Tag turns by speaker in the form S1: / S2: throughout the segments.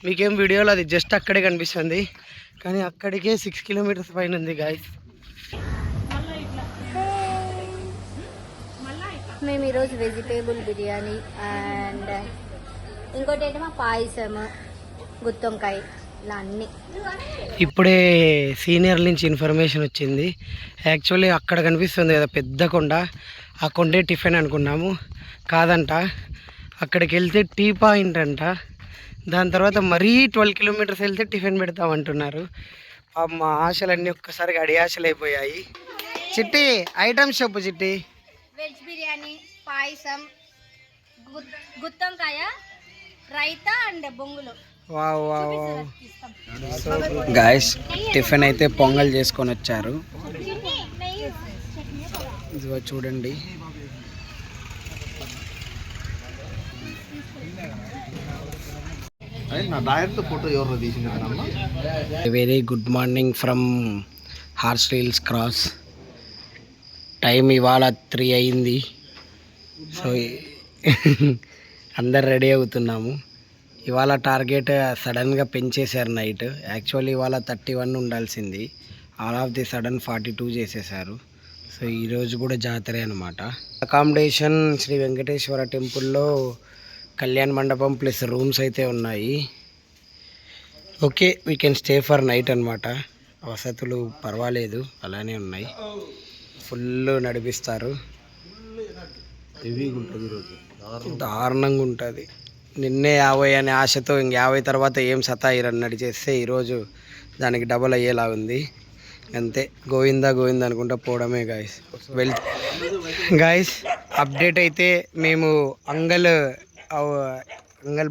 S1: మీకేం వీడియోలో అది జస్ట్ అక్కడే కనిపిస్తుంది, కానీ అక్కడికే 6 కిలోమీటర్స్ పైన ఉంది గాయస్.
S2: మేము ఈరోజు వెజిటేబుల్ బిర్యానీ అండ్ ఇంకోటి ఏంటో పాయసం, గుత్తొంకాయ ఇలా అన్నీ.
S1: ఇప్పుడే సీనియర్ నుంచి ఇన్ఫర్మేషన్ వచ్చింది. యాక్చువల్లీ అక్కడ కనిపిస్తుంది కదా పెద్ద కొండ, ఆ కొండే టిఫిన్ అనుకున్నాము, కాదంట. అక్కడికి వెళ్తే టీ పాయింట్ అంట. దాని తర్వాత మరీ 12 కిలోమీటర్స్ వెళ్తే టిఫిన్ పెడతామంటున్నారు. మా ఆశలన్నీ ఒక్కసారిగా అడియాశలు అయిపోయాయి. చిట్టి ఐటమ్స్ చెప్పు చిట్టి.
S2: వెజ్ బిర్యానీ, పాయసం, గుత్తొంకాయ, రైతా అండ్ బొంగులు.
S1: వావ్ వావ్ గాయస్, టిఫిన్ అయితే పొంగల్ చేసుకొని వచ్చారు. ఇదిగో చూడండి. Very good morning from Horsley Hills Cross. Time ఇవాళ 3 అయింది. సో అందరు రెడీ అవుతున్నాము. ఇవాళ టార్గెట్ సడన్గా పెంచేశారు నైట్. యాక్చువల్లీ ఇవాళ 31 ఉండాల్సింది, ఆల్ ఆఫ్ ది సడన్ 42 చేసేసారు. సో ఈరోజు కూడా జాతరే అనమాట. అకామిడేషన్ శ్రీ వెంకటేశ్వర టెంపుల్లో కళ్యాణ మండపం ప్లస్ రూమ్స్ అయితే ఉన్నాయి. Okay, we can stay for night అనమాట. వసతులు పర్వాలేదు, అలానే ఉన్నాయి. ఫుల్ నడిపిస్తారు, దారుణంగా ఉంటుంది. నిన్నే 50 అనే ఆశతో 50 తర్వాత ఏం సతాయిరని నడిచేస్తే ఈరోజు దానికి డబల్ అయ్యేలా ఉంది. అంతే, గోవిందా గోవిందా అనుకుంటా పోవడమే గాయస్. గాయస్ అప్డేట్ అయితే మేము అంగల్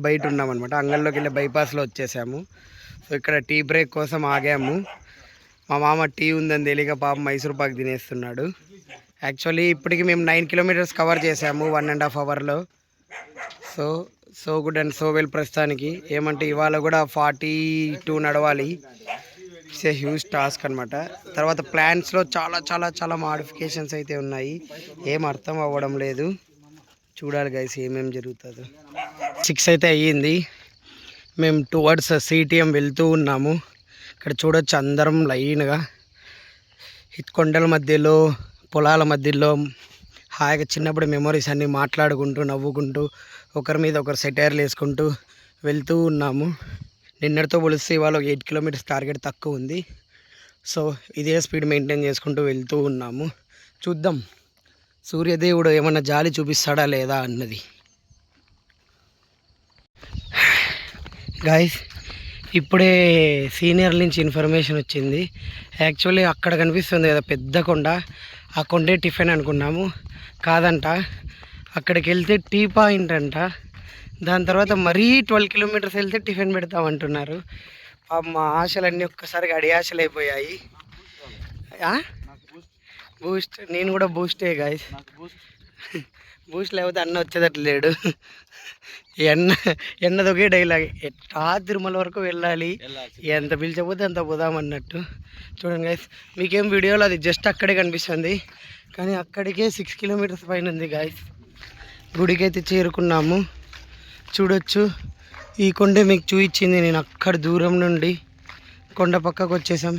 S1: బయట ఉన్నామన్నమాట. అంగల్లోకి వెళ్ళే బైపాస్లో వచ్చేసాము. సో ఇక్కడ టీ బ్రేక్ కోసం ఆగాము. మా మామ టీ ఉందని తెలియక పాపం మైసూర్ పాక్ తినేస్తున్నాడు. యాక్చువల్లీ ఇప్పటికి మేము 9 కిలోమీటర్స్ కవర్ చేసాము 1.5 అవర్లో. So good and so well ప్రస్తుతానికి. ఏమంటే ఇవాళ కూడా 42 నడవాలి. ఇట్స్ ఏ హ్యూజ్ టాస్క్ అనమాట. తర్వాత ప్లాన్స్లో చాలా చాలా చాలా మాడిఫికేషన్స్ అయితే ఉన్నాయి. ఏం అర్థం అవ్వడం లేదు. చూడాలి గైస్ ఏమేమి జరుగుతుందో. 6 అయితే అయ్యింది. మేము టువర్డ్స్ సిటిఎం వెళ్తూ ఉన్నాము. ఇక్కడ చూడొచ్చు అందరం లైన్గా కొండల మధ్యలో, పొలాల మధ్యలో హాయిగా చిన్నప్పుడు మెమొరీస్ అన్నీ మాట్లాడుకుంటూ నవ్వుకుంటూ ఒకరి మీద ఒకరు సెటైర్లు వేసుకుంటూ వెళ్తూ ఉన్నాము. నిన్నటితో పోలిస్తే ఇవాళ 8 కిలోమీటర్స్ టార్గెట్ తక్కువ ఉంది. సో ఇదే స్పీడ్ మెయింటైన్ చేసుకుంటూ వెళ్తూ ఉన్నాము. చూద్దాం సూర్యదేవుడు ఏమన్నా జాలి చూపిస్తాడా లేదా అన్నది. గాయస్ ఇప్పుడే సీనియర్ నుంచి ఇన్ఫర్మేషన్ వచ్చింది. యాక్చువల్లీ అక్కడ కనిపిస్తుంది కదా పెద్ద కొండ, ఆ కొండే టిఫిన్ అనుకున్నాము, కాదంట. అక్కడికి వెళ్తే టీ పాయింట్ అంట. దాని తర్వాత మరీ 12 కిలోమీటర్స్ వెళ్తే టిఫిన్ పెడతామంటున్నారు. మా ఆశలన్నీ ఒక్కసారిగా అడియాశలు అయిపోయాయి. బూస్ట్, నేను కూడా బూస్టే గాయస్. బూస్ట్ లేకపోతే అన్న వచ్చేటట్లు లేడు. ఎన్నదొకే డైలాగ్, ఎట్లా తిరుమల వరకు వెళ్ళాలి, ఎంత పిలిచకపోతే అంత పోదామన్నట్టు. చూడండి గాయస్, మీకేం వీడియోలో అది జస్ట్ అక్కడే కనిపిస్తుంది, కానీ అక్కడికే 6 కిలోమీటర్స్ పైన ఉంది గాయస్. గుడికి అయితే చేరుకున్నాము. చూడొచ్చు, ఈ కొండే మీకు చూపించింది నేను అక్కడ దూరం నుండి. కొండ పక్కకు వచ్చేసాం.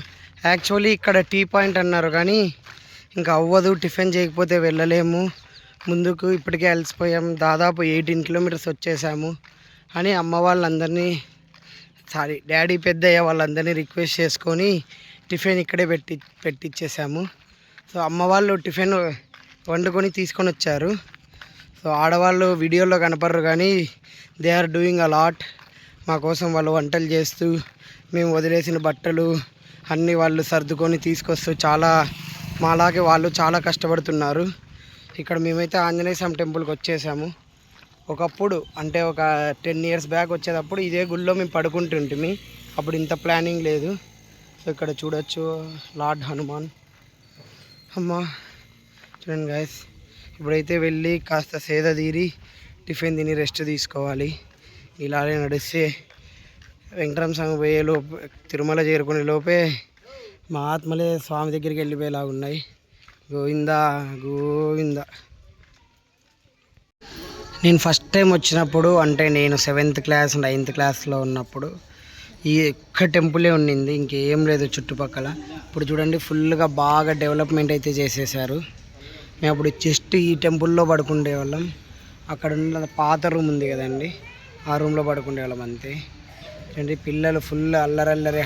S1: యాక్చువల్లీ ఇక్కడ టీ పాయింట్ అన్నారు, కానీ ఇంకా అవ్వదు, టిఫిన్ చేయకపోతే వెళ్ళలేము ముందుకు. ఇప్పటికే అలసిపోయాం, దాదాపు 18 కిలోమీటర్స్ వచ్చేసాము అని అమ్మ వాళ్ళందరినీ, డాడీ పెద్దయ్య వాళ్ళందరినీ రిక్వెస్ట్ చేసుకొని టిఫిన్ ఇక్కడే పెట్టించేసాము. సో అమ్మ వాళ్ళు టిఫిన్ వండుకొని తీసుకొని వచ్చారు. సో ఆడవాళ్ళు వీడియోలో కనపడరు, కానీ they are doing a lot. మా కోసం వాళ్ళు వంటలు చేస్తూ, మేము వదిలేసిన బట్టలు అన్నీ వాళ్ళు సర్దుకొని తీసుకొస్తూ చాలా మాలాగే వాళ్ళు చాలా కష్టపడుతున్నారు. ఇక్కడ మేమైతే ఆంజనేయ స్వామి టెంపుల్కి వచ్చేసాము. ఒకప్పుడు అంటే ఒక 10 years బ్యాక్ వచ్చేటప్పుడు ఇదే గుళ్ళో మేము పడుకుంటుంటిమి. అప్పుడు ఇంత ప్లానింగ్ లేదు. సో ఇక్కడ చూడొచ్చు లార్డ్ హనుమాన్. అమ్మా చూడండి గాయస్, ఇప్పుడైతే వెళ్ళి కాస్త సేద తీరి టిఫిన్ తిని రెస్ట్ తీసుకోవాలి. ఇలానే నడిస్తే వెంకటరామ స్వామి పోయే లోపు, తిరుమల చేరుకునే లోపే మా ఆత్మలే స్వామి దగ్గరికి వెళ్ళిపోయేలాగా ఉన్నాయి. గోవిందా గోవింద. నేను ఫస్ట్ టైం వచ్చినప్పుడు అంటే నేను 7th క్లాస్ 9th క్లాస్లో ఉన్నప్పుడు ఈ ఒక్క టెంపులే ఉండింది, ఇంకేం లేదు చుట్టుపక్కల. ఇప్పుడు చూడండి ఫుల్గా బాగా డెవలప్మెంట్ అయితే చేసేసారు. మేము అప్పుడు జస్ట్ ఈ టెంపుల్లో పడుకునే వాళ్ళం. అక్కడ ఉన్న పాత రూమ్ ఉంది కదండి, ఆ రూమ్లో పడుకునే వాళ్ళం అంతే. చూడండి పిల్లలు ఫుల్ అల్లరల్లరి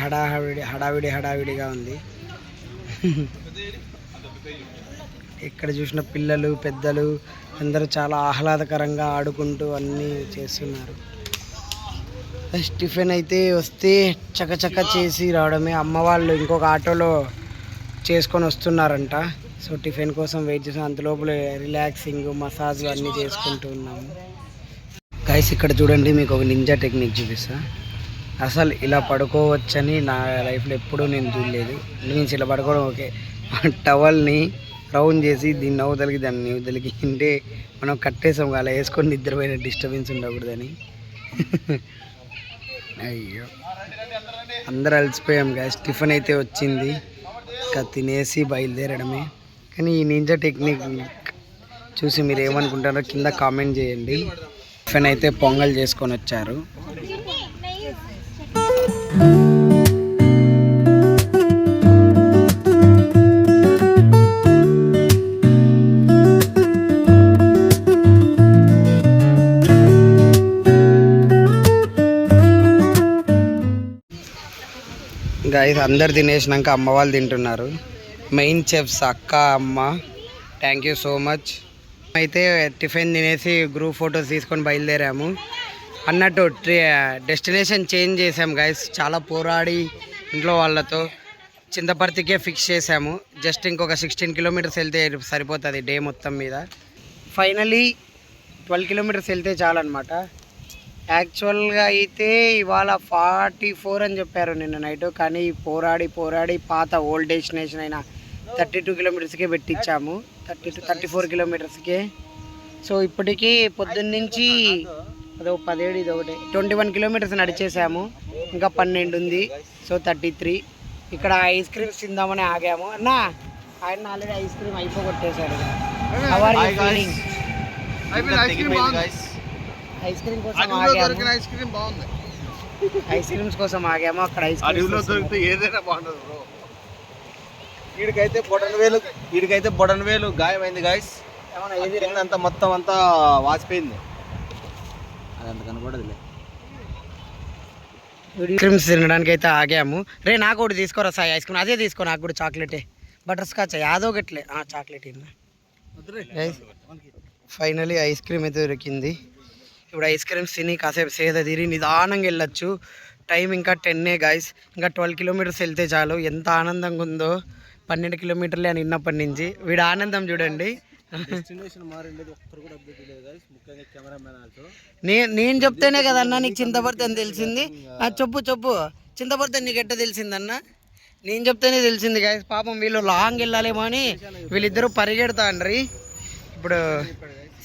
S1: హడావిడిగా ఉంది. ఎక్కడ చూసిన పిల్లలు పెద్దలు అందరూ చాలా ఆహ్లాదకరంగా ఆడుకుంటూ అన్నీ చేస్తున్నారు. టిఫిన్ అయితే వస్తే చకచక చేసి రావడమే. అమ్మ వాళ్ళు ఇంకొక ఆటోలో చేసుకొని వస్తున్నారంట. సో టిఫిన్ కోసం వెయిట్ చేసాం. అంతలోపల రిలాక్సింగ్ మసాజ్లు అన్నీ చేసుకుంటూ ఉన్నాము. గైస్ ఇక్కడ చూడండి మీకు ఒక నింజా టెక్నిక్ చూపిస్తా. అసలు ఇలా పడుకోవచ్చని నా లైఫ్లో ఎప్పుడూ నేను చూడలేదు. మీన్స్ ఇలా పడుకోవడం ఓకే, టవల్ని రౌండ్ చేసి దీన్ని అవతలికి దాన్ని అవతలికి అంటే మనం కట్టేసాం అలా వేసుకొని నిద్రపోయిన డిస్టర్బెన్స్ ఉండకూడదని. అయ్యో అందరూ అలసిపోయాం గ్యాస్. టిఫిన్ అయితే వచ్చింది, ఇంకా తినేసి బయలుదేరడమే. కానీ ఈ నింజా టెక్నిక్ చూసి మీరు ఏమనుకుంటారో కింద కామెంట్ చేయండి. టిఫిన్ అయితే పొంగల్ చేసుకొని వచ్చారు. గైస్ అందరు తినేసినాక అమ్మ వాళ్ళు తింటున్నారు. మెయిన్ చెఫ్స్ అక్క అమ్మ, థ్యాంక్ యూ సో మచ్. అయితే టిఫిన్ తినేసి గ్రూప్ ఫొటోస్ తీసుకొని బయలుదేరాము. అన్నట్టు డెస్టినేషన్ చేంజ్ చేసాము గైస్. చాలా పోరాడి ఇంట్లో వాళ్ళతో చింతపర్తికే ఫిక్స్ చేసాము. జస్ట్ ఇంకొక 16 కిలోమీటర్స్ వెళ్తే సరిపోతుంది డే మొత్తం మీద. ఫైనలీ 12 కిలోమీటర్స్ వెళ్తే చాలన్నమాట. యాక్చువల్గా అయితే ఇవాళ 44 అని చెప్పారు నిన్న నైట్. కానీ పోరాడి పాత ఓల్డ్ డెస్టినేషన్ అయిన 32 కిలోమీటర్స్కే పెట్టించాము. 34 కిలోమీటర్స్కే. సో ఇప్పటికీ పొద్దున్నుంచి అదో 17 ఇది ఒకటి 21 కిలోమీటర్స్ నడిచేసాము. ఇంకా 12 ఉంది. సో 33. ఇక్కడ ఐస్ క్రీమ్స్ తిందామని ఆగాము. అన్న ఆయన ఆల్రెడీ ఐస్ క్రీమ్ అయిపోగొట్టేశారు. ఐస్ క్రీమ్ కోసం ఆగాము. ఐస్ క్రీమ్స్ కోసం ఆగాము. అక్కడ ఐస్ క్రీమ్స్ దొరికితే ఏదైనా బాగుంటుంది బ్రో. వీడికైతే బొడనవేలు గాయమైంది గాయస్. అంతా మొత్తం అంతా వాసిపోయింది. అదంత కనపడదులే. ఐస్ క్రీమ్స్ తినడానికి అయితే ఆగాము. రే నాకు ఒకటి తీసుకోరా సాయి ఐస్ క్రీమ్. అదే తీసుకో, నాకు కూడా చాక్లెటే, బటర్ స్కాచ్ యాదో గట్లే చాక్లెట్. ఫైనలీ ఐస్ క్రీమ్ అయితే దొరికింది. ఇప్పుడు ఐస్ క్రీమ్స్ తిని కాసేపు సేద తీరి నిదానంగా వెళ్ళొచ్చు. టైం ఇంకా 10 గాయస్. ఇంకా 12 కిలోమీటర్స్ వెళ్తే చాలు. ఎంత ఆనందంగా ఉందో. 12 కిలోమీటర్లే అని విన్నప్పటి నుంచి. వీడు ఆనందం చూడండి. నేను చెప్తేనే కదన్నా నీకు చింతపర్తి అని తెలిసింది. చెప్పు చింతపర్తి నీకు ఎట్ట తెలిసిందన్న? నేను చెప్తేనే తెలిసింది గాయస్. పాపం వీళ్ళు లాంగ్ వెళ్ళాలేమో అని వీళ్ళిద్దరూ పరిగెడతాండ్రి. ఇప్పుడు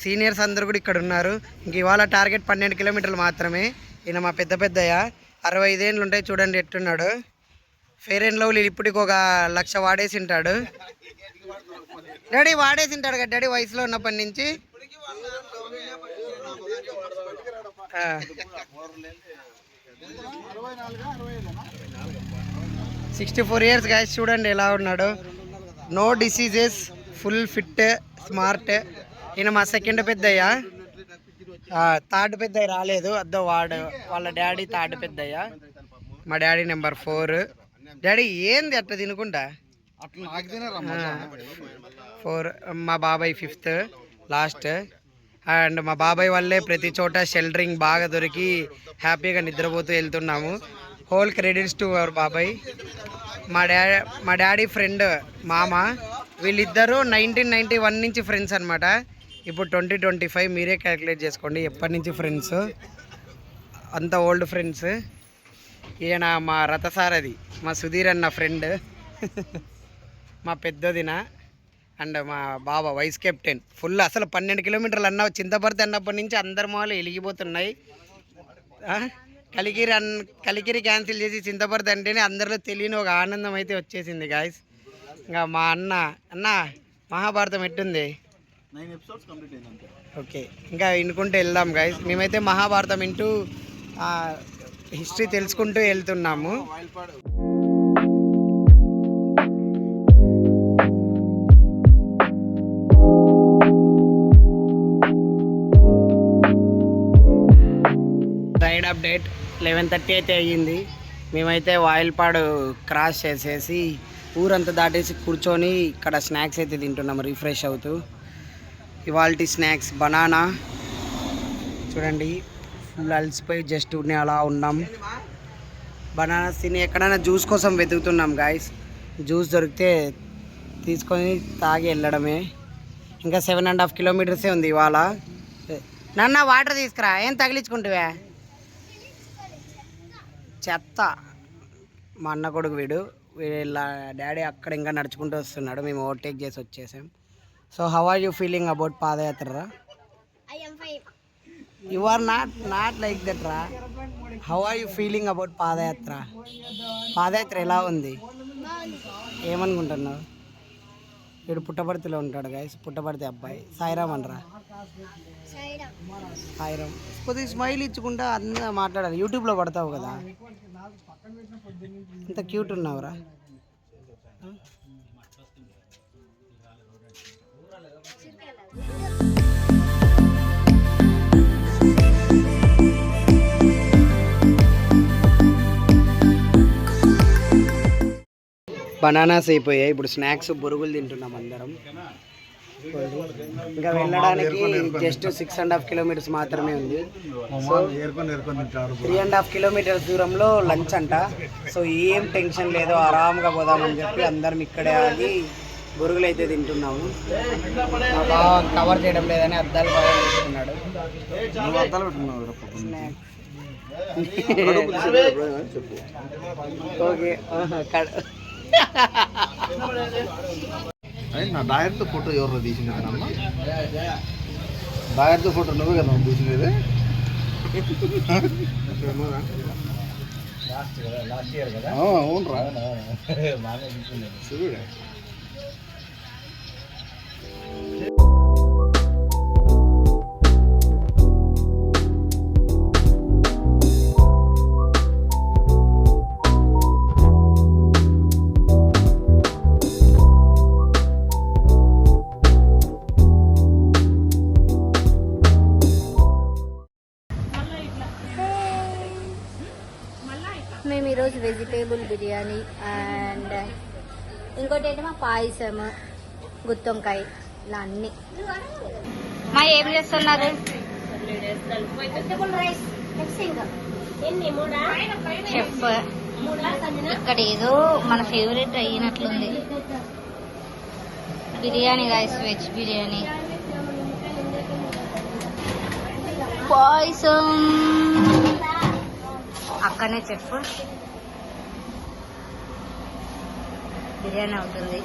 S1: సీనియర్స్ అందరు కూడా ఇక్కడ ఉన్నారు. ఇంక ఇవాళ టార్గెట్ 12 కిలోమీటర్లు మాత్రమే. ఈయన మా పెద్దయ్య 65 ఏళ్ళు ఉంటాయి చూడండి ఎట్టున్నాడు. ఫెయిర్ అండ్ లవ్లీ ఇప్పటికి 1 లక్ష వాడేసి ఉంటాడు. డాడీ వాడేసి ఉంటాడు కదా డాడీ వయసులో ఉన్నప్పటి నుంచి. 64 ఇయర్స్ గాయస్. చూడండి ఎలా ఉన్నాడు. No diseases, full fit, smart. ఈయన మా సెకండ్ పెద్దయ్య. థర్డ్ పెద్దయ్య రాలేదు. అద్దో వాళ్ళ డాడీ థర్డ్ పెద్దయ్య. మా డాడీ నెంబర్ 4. డాడీ ఏంది అట్లా తినుకుంటా 4. మా బాబాయ్ 5th లాస్ట్. అండ్ మా బాబాయ్ వల్లే ప్రతి చోట షెల్టరింగ్ బాగా దొరికి హ్యాపీగా నిద్రపోతూ వెళ్తున్నాము. హోల్ క్రెడిట్స్ టు అవర్ బాబాయ్. మా డాడీ ఫ్రెండ్ మామ. వీళ్ళిద్దరూ 1991 నుంచి ఫ్రెండ్స్ అనమాట. ఇప్పుడు 2025. మీరే క్యాలిక్యులేట్ చేసుకోండి ఎప్పటి నుంచి ఫ్రెండ్స్. అంత ఓల్డ్ ఫ్రెండ్స్. ఈయన మా రథసారథి, మా సుధీర్ అన్న ఫ్రెండ్. మా పెద్దదిన అండ్ మా బాబా వైస్ కెప్టెన్. ఫుల్ అసలు 12 కిలోమీటర్లు అన్న చింతపర్తి అన్నప్పటి నుంచి అందరి మొహాలు వెలిగిపోతున్నాయి. కలికిరి క్యాన్సిల్ చేసి చింతపర్తి అంటేనే అందరిలో తెలియని ఒక ఆనందం అయితే వచ్చేసింది గాయస్. ఇంకా మా అన్న మహాభారతం ఎట్టుంది?
S3: 9 episodes కంప్లీట్ అయింది అంతే.
S1: ఓకే, ఇంకా వినుకుంటూ వెళ్దాం గైస్. మేమైతే మహాభారతం ఇంటూ హిస్టరీ తెలుసుకుంటూ వెళ్తున్నాము. రైడ్ అప్డేట్ 11:30 అయితే అయ్యింది. మేమైతే వాయిల్పాడు క్రాస్ చేసేసి ఊరంతా దాటేసి కూర్చొని ఇక్కడ స్నాక్స్ అయితే తింటున్నాము రిఫ్రెష్ అవుతూ. ఇవాల్టి స్నాక్స్ బనానా చూడండి, ఫుల్ అలసిపోయి జస్ట్ అలా ఉన్నాం. బనానాస్ తిని ఎక్కడైనా జ్యూస్ కోసం వెతుకుతున్నాం గాయస్. జ్యూస్ దొరికితే తీసుకొని తాగి వెళ్ళడమే. ఇంకా 7.5 కిలోమీటర్సే ఉంది ఇవాళ. నాన్న వాటర్ తీసుకురా, ఏం తగిలించుకుంటువే? చెత్త. మా అన్న కొడుకు వీళ్ళ డాడీ అక్కడ ఇంకా నడుచుకుంటూ వస్తున్నాడు. మేము ఓవర్టేక్ చేసి వచ్చేసాం. So how are you feeling about padayatra రా? You are not like that రా. How are you feeling about padayatra? Padayatra ఎలా ఉంది? ఏమనుకుంటున్నావు? వీడు పుట్టపర్తిలో ఉంటాడు గైస్, పుట్టపర్తి అబ్బాయి. సాయిరామ్ అనరా. సాయిరామ్ కొద్దిగా స్మైల్ ఇచ్చుకుంటా అన్న మాట్లాడాలి. యూట్యూబ్లో పడతావు కదా, ఇంత క్యూట్ ఉన్నావురా. బనానాస్ అయిపోయాయి. ఇప్పుడు స్నాక్స్ బొరుగులు తింటున్నాం అందరం. ఇంకా వెళ్ళడానికి జస్ట్ 6.5 కిలోమీటర్స్ మాత్రమే ఉంది. సో 3.5 కిలోమీటర్స్ దూరంలో లంచ్ అంట. సో ఏం టెన్షన్ లేదు, ఆరామ్గా పోదామని చెప్పి అందరం ఇక్కడే ఆగి బొరుగులు అయితే తింటున్నాము. మా బావ కవర్ చేయడం లేదని అద్దాలు బాగా పెట్టుకున్నాడు. ఓకే,
S3: నా డాయర్తో ఫోటో ఎవరు తీసినది అమ్మ? డాయర్తో ఫోటో నువ్వు కదా తీసినది? అవునరా.
S2: మేము ఈరోజు వెజిటేబుల్ బిర్యానీ అండ్ ఇంకోటి ఏంటమ్మా పాయసం, గుత్తొంకాయ, ఇలా అన్ని. మా ఏం చేస్తున్నారు? చెఫ్ ఇక్కడ ఏదో మన ఫేవరెట్ అయినట్లుంది. Biryani rice, veg biryani, payasam. అక్కడనే చెఫ్ బిర్యానీ అవుతుంది,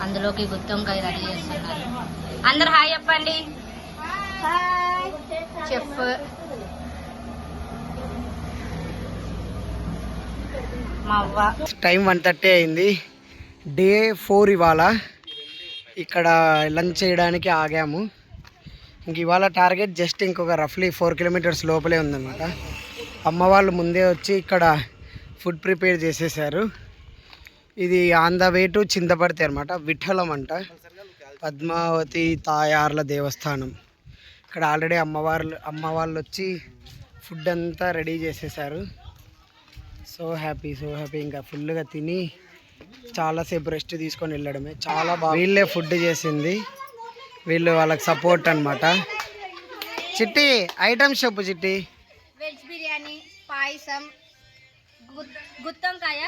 S2: అందులోకి గుత్తొంకాయ రెడీ చేస్తున్నారు. అందరు హాయ్ చెప్పండి. చెఫ్ మా అవ్వ.
S1: టైం 1:30 అయింది. డే 4 ఇవాళ. ఇక్కడ లంచ్ చేయడానికి ఆగాము. ఇంక ఇవాళ టార్గెట్ జస్ట్ ఇంకొక రఫ్లీ 4 కిలోమీటర్స్ లోపలే ఉందన్నమాట. అమ్మ వాళ్ళు ముందే వచ్చి ఇక్కడ ఫుడ్ ప్రిపేర్ చేసేసారు. ఇది on the way to Chintaparthi అనమాట. విఠలం అంట, పద్మావతి తాయార్ల దేవస్థానం. ఇక్కడ ఆల్రెడీ అమ్మ వాళ్ళు వచ్చి ఫుడ్ అంతా రెడీ చేసేసారు. So happy. ఇంకా ఫుల్గా తిని చాలాసేపు రెస్ట్ తీసుకొని వెళ్ళడమే. చాలా బాగా వీళ్ళే ఫుడ్ చేసింది, వీళ్ళు వాళ్ళకి సపోర్ట్ అనమాట. చిట్టి ఐటమ్స్ చెప్పు చిట్టి.
S2: వెజ్ బిర్యానీ, పాయసం, గుత్తొంకాయ,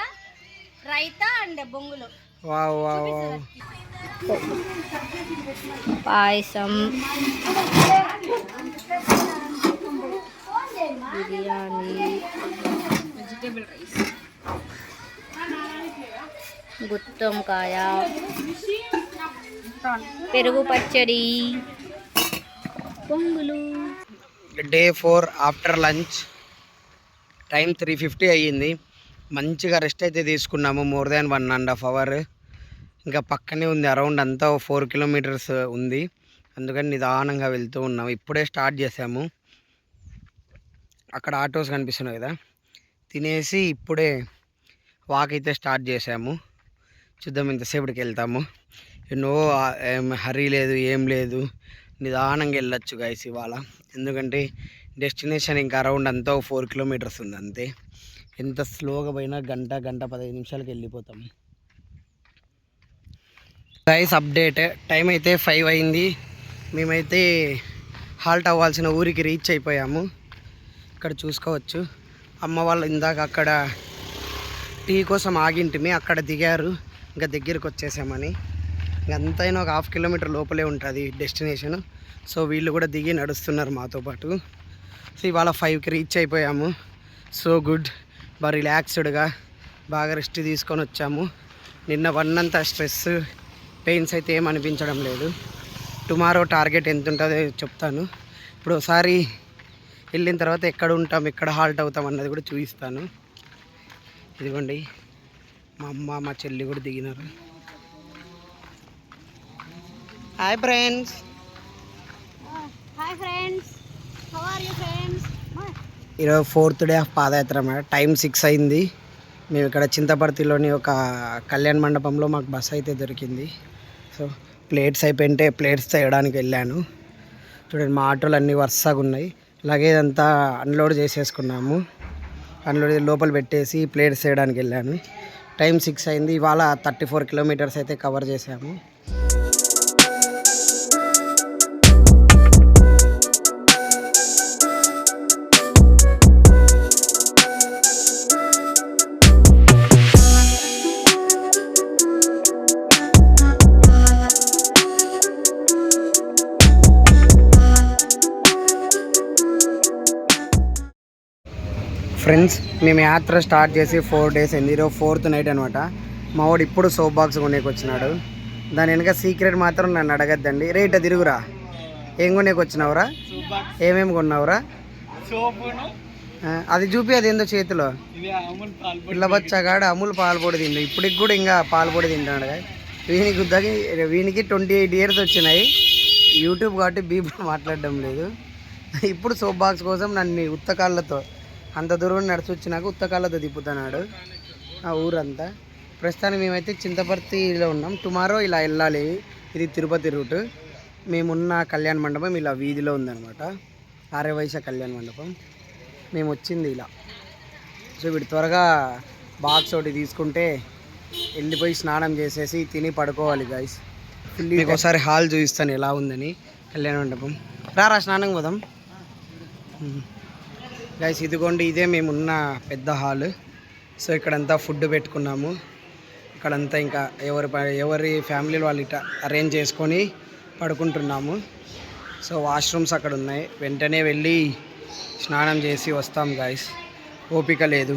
S2: రైతా అండ్ బొంగులు.
S1: Wow wow.
S2: Payasam, biryani, vegetable rice, గుత్తొంకాయ, పెరుగు పచ్చడి, పొంగులు.
S1: Day 4 after lunch. టైం 3:50 అయ్యింది. మంచిగా రెస్ట్ అయితే తీసుకున్నాము. More than 1.5 hour. ఇంకా పక్కనే ఉంది, అరౌండ్ అంతా 4 కిలోమీటర్స్ ఉంది. అందుకని నిదానంగా వెళ్తూ ఉన్నాము. ఇప్పుడే స్టార్ట్ చేసాము. అక్కడ ఆటోస్ కనిపిస్తున్నాయి కదా, తినేసి ఇప్పుడే వాక్ అయితే స్టార్ట్ చేసాము. చూద్దాం ఎంతసేపటికి వెళ్తాము. ఎన్నో హరీ లేదు, ఏం లేదు, నిదానంగా వెళ్ళొచ్చు గైస్ ఇవాళ. ఎందుకంటే డెస్టినేషన్ ఇంకా అరౌండ్ అంతా 4 కిలోమీటర్స్ ఉంది అంతే. ఎంత స్లోగా పోయినా గంట 15 నిమిషాలకి వెళ్ళిపోతాం. గైస్ అప్డేట్, టైం అయితే 5 అయింది. మేమైతే హాల్ట్ అవ్వాల్సిన ఊరికి రీచ్ అయిపోయాము. ఇక్కడ చూసుకోవచ్చు, అమ్మ వాళ్ళు ఇందాక అక్కడ టీ కోసం ఆగింటిమి, అక్కడ దిగారు. ఇంకా దగ్గరికి వచ్చేసామని. ఇంకంతైనా ఒక 1/2 కిలోమీటర్ లోపలే ఉంటుంది డెస్టినేషన్. సో వీళ్ళు కూడా దిగి నడుస్తున్నారు మాతో పాటు. సో ఇవాళ 5కి రీచ్ అయిపోయాము. సో గుడ్, బాగా రిలాక్స్డ్గా బాగా రెస్ట్ తీసుకొని వచ్చాము. నిన్న వన్నంతా స్ట్రెస్ పెయిన్స్ అయితే ఏం అనిపించడం లేదు. టుమారో టార్గెట్ ఎంత ఉంటుందో చెప్తాను. ఇప్పుడు ఒకసారి వెళ్ళిన తర్వాత ఎక్కడ ఉంటాం, ఎక్కడ హాల్ట్ అవుతాం అన్నది కూడా చూపిస్తాను. ఇదిగోండి మా అమ్మ మా చెల్లి కూడా దిగినారు. Hi friends.
S2: Hi friends, how are you friends?
S1: ఈరోజు 4th డే ఆఫ్ పాదయాత్ర అన్నమాట. టైం 6 అయింది. మేము ఇక్కడ చింతపర్తిలోని ఒక కళ్యాణ మండపంలో మాకు బస్ అయితే దొరికింది. సో ప్లేట్స్ అయిపోయింటే ప్లేట్స్ తేయడానికి వెళ్ళాను. చూడండి మా ఆటోలు అన్నీ వరుసగా ఉన్నాయి. అలాగే ఇదంతా అన్లోడ్ చేసేసుకున్నాము. అన్లోడ్ లోపల పెట్టేసి ప్లేట్స్ చేయడానికి వెళ్ళాను. టైం 6 అయింది. ఇవాళ 34 కిలోమీటర్స్ అయితే కవర్ చేసాము. ఫ్రెండ్స్ మేము యాత్ర స్టార్ట్ చేసి 4 డేస్ అయింది. ఈరోజు 4th నైట్ అనమాట. మా వాడు ఇప్పుడు సోప్ బాక్స్ కొనేకి వచ్చినాడు. దాని వెనక సీక్రెట్ మాత్రం నన్ను అడగద్దండి. రేట్ తిరుగురా, ఏం కొనేకి వచ్చినావురా, ఏమేమి కొన్నావురా, అది చూపి, అది ఏందో చేతిలో పిల్ల బచ్చగాడు అమూల్ పాలపొడి తిండు. ఇప్పటికి కూడా ఇంకా పాలపొడి తింటాడు. వీనికి 28 ఇయర్స్ వచ్చినాయి. యూట్యూబ్ కాబట్టి బీబీ మాట్లాడడం లేదు. ఇప్పుడు సోప్ బాక్స్ కోసం నన్ను ఉత్తకాళ్ళతో అంత దూరం నడిచి వచ్చినాక ఉత్తకాళ్ళతో తిప్పుతున్నాడు ఆ ఊరంతా. ప్రస్తుతానికి మేమైతే చింతపర్తిలో ఉన్నాం. టుమారో ఇలా వెళ్ళాలి. ఇది తిరుపతి రూట్. మేమున్న కళ్యాణ మండపం ఇలా వీధిలో ఉందన్నమాట, ఆర్యవైశ్య కళ్యాణ మండపం. మేము వచ్చింది ఇలా. సో వీడు త్వరగా బాక్స్ ఒకటి తీసుకుంటే వెళ్ళిపోయి స్నానం చేసేసి తిని పడుకోవాలి గైస్. మీకు ఒకసారి హాల్ చూపిస్తాను ఎలా ఉందని. కళ్యాణ మండపం రారా, స్నానం పోదాం గైస్. ఇదిగోండి, ఇదే మేమున్న పెద్ద హాల్. సో ఇక్కడంతా ఫుడ్ పెట్టుకున్నాము. ఇక్కడంతా ఇంకా ఎవరి ఫ్యామిలీ వాళ్ళు ఇట్లా అరేంజ్ చేసుకొని పడుకుంటున్నాము. సో వాష్రూమ్స్ అక్కడ ఉన్నాయి. వెంటనే వెళ్ళి స్నానం చేసి వస్తాం గైస్. ఓపిక లేదు.